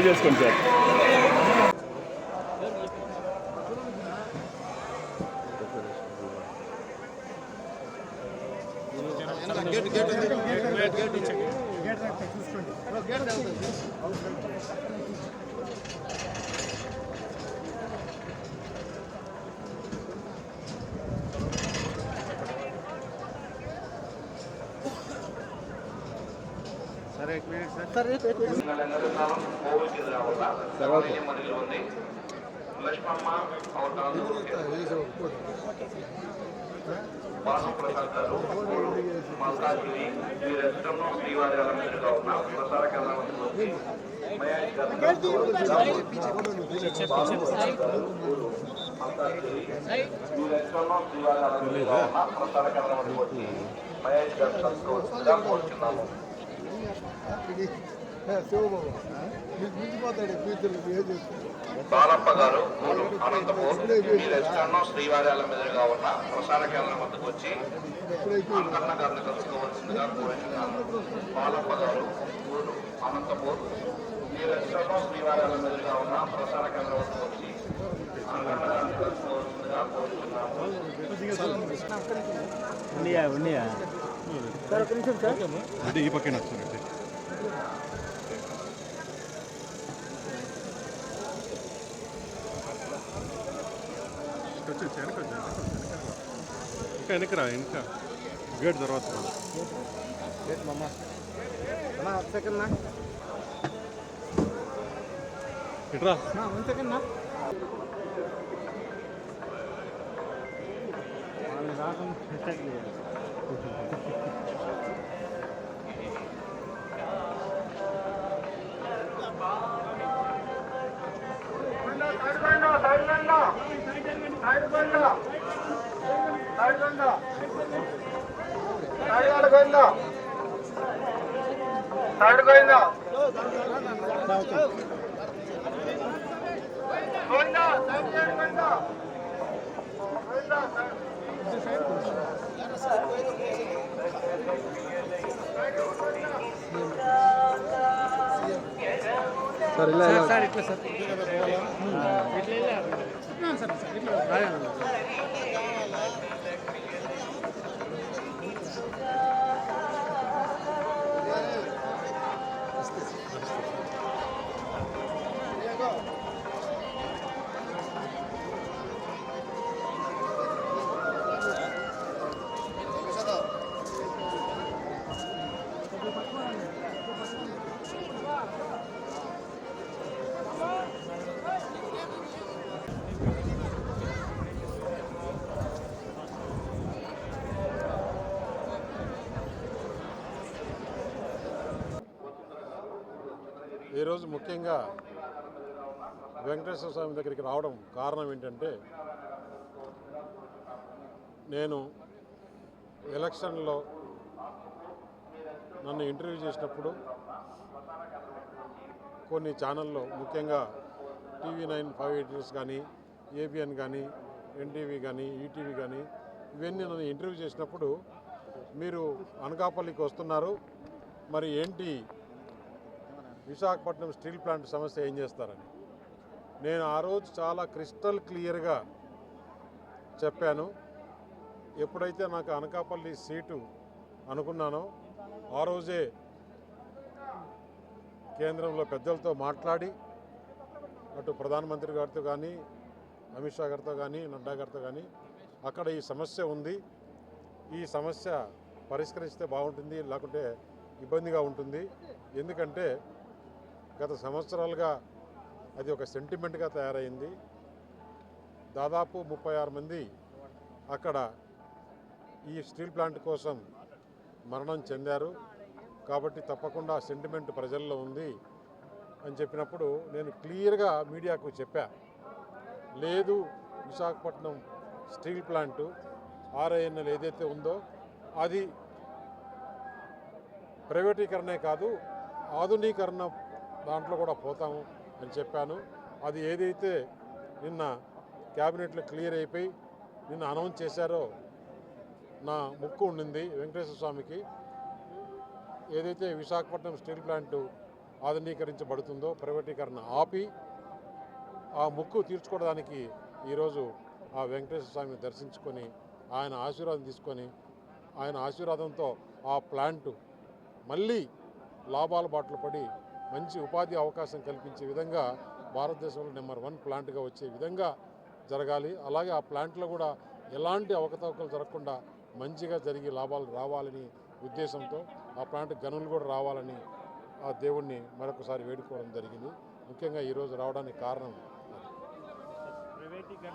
చేసుకోండి sir. Sir एक minute sir Prasad గారు మల్కాజ్గిరి ఈ రెస్టారెంట్ శ్రీవారి మీదుగా ఉన్న ప్రసార కేంద్రం వచ్చి మహేష్ గారు మల్కాజ్గిరి ఈ రెస్టారెంట్ శ్రీవారి మీదుగా ఉన్న ప్రసార కేంద్రం వచ్చి మహేష్ గారు సంతోషంగా కోరుచున్నాము. బాలప్ప గారు అనంతపూర్ ఈ రెస్టారెంట్ శ్రీవారి మీదుగా ఉన్న ప్రసార కేంద్రం వద్దకు వచ్చి అంకన్న గారిని కలుసుకోవాల్సిందిగా కోరుచున్నాము. బాలప్ప గారు అనంతపూర్ ఈ రెస్టారెంట్ శ్రీవారి మీదుగా ఉన్న ప్రసార కేంద్రం వద్దకు వచ్చి అంకన్న గారిని కలుసుకోవాల్సిందిగా కోరుచున్నాము. అంటే ఈ పక్కన వస్తుంది. ఇంకా వెనకరా ఇంకా గేట్ తర్వాత గేట్ మమ్మ సెకండ్ నా ఇట్రా 1 సెకండ్ నా రాకం సెట్ లేదు. సార్ ఇలా సార్ ఇట్లా సార్ ఈరోజు ముఖ్యంగా వెంకటేశ్వర స్వామి దగ్గరికి రావడం కారణం ఏంటంటే, నేను ఎలక్షన్లో నన్ను ఇంటర్వ్యూ చేసినప్పుడు కొన్ని ఛానల్లో ముఖ్యంగా TV9 5 ఎడిటర్స్ కానీ, ABN కానీ, NTV కానీ, ఈటీవీ కానీ ఇవన్నీ నన్ను ఇంటర్వ్యూ చేసినప్పుడు మీరు అనకాపల్లికి వస్తున్నారు, మరి ఏంటి విశాఖపట్నం స్టీల్ ప్లాంట్ సమస్య ఏం చేస్తారని నేను ఆ రోజు చాలా క్రిస్టల్ క్లియర్గా చెప్పాను. ఎప్పుడైతే నాకు అనకాపల్లి సీటు అనుకున్నానో ఆ రోజే కేంద్రంలో పెద్దలతో మాట్లాడి అటు ప్రధానమంత్రి గారితో కానీ, అమిత్ షా గారితో కానీ, నడ్డా గారితో కానీ అక్కడ ఈ సమస్య ఉంది, ఈ సమస్య పరిష్కరిస్తే బాగుంటుంది, లేకుంటే ఇబ్బందిగా ఉంటుంది. ఎందుకంటే గత సంవత్సరాలుగా అది ఒక సెంటిమెంట్గా తయారైంది. దాదాపు 36 మంది అక్కడ ఈ స్టీల్ ప్లాంట్ కోసం మరణం చెందారు. కాబట్టి తప్పకుండా సెంటిమెంట్ ప్రజల్లో ఉంది అని చెప్పినప్పుడు నేను క్లియర్గా మీడియాకు చెప్పా, లేదు విశాఖపట్నం స్టీల్ ప్లాంటు RINL ఏదైతే ఉందో అది ప్రైవేటీకరణే కాదు ఆధునీకరణ దాంట్లో కూడా పోతాము అని చెప్పాను. అది ఏదైతే నిన్న క్యాబినెట్లో క్లియర్ అయిపోయి నిన్న అనౌన్స్ చేశారో నా ముక్కు ఉండింది వెంకటేశ్వర స్వామికి. ఏదైతే విశాఖపట్నం స్టీల్ ప్లాంటు ఆధునీకరించబడుతుందో ప్రైవేటీకరణ ఆపి ఆ ముక్కు తీర్చుకోవడానికి ఈరోజు ఆ వెంకటేశ్వర స్వామిని దర్శించుకొని ఆయన ఆశీర్వాదం తీసుకొని ఆయన ఆశీర్వాదంతో ఆ ప్లాంటు మళ్ళీ లాభాల బాటలు పడి మంచి ఉపాధి అవకాశం కల్పించే విధంగా భారతదేశంలో నెంబర్ 1 ప్లాంట్గా వచ్చే విధంగా జరగాలి. అలాగే ఆ ప్లాంట్లో కూడా ఎలాంటి అవకతవకలు జరగకుండా మంచిగా జరిగి లాభాలు రావాలని ఉద్దేశంతో ఆ ప్లాంట్ గనులు కూడా రావాలని ఆ దేవుణ్ణి మరొకసారి వేడుకోవడం జరిగింది. ముఖ్యంగా ఈరోజు రావడానికి కారణం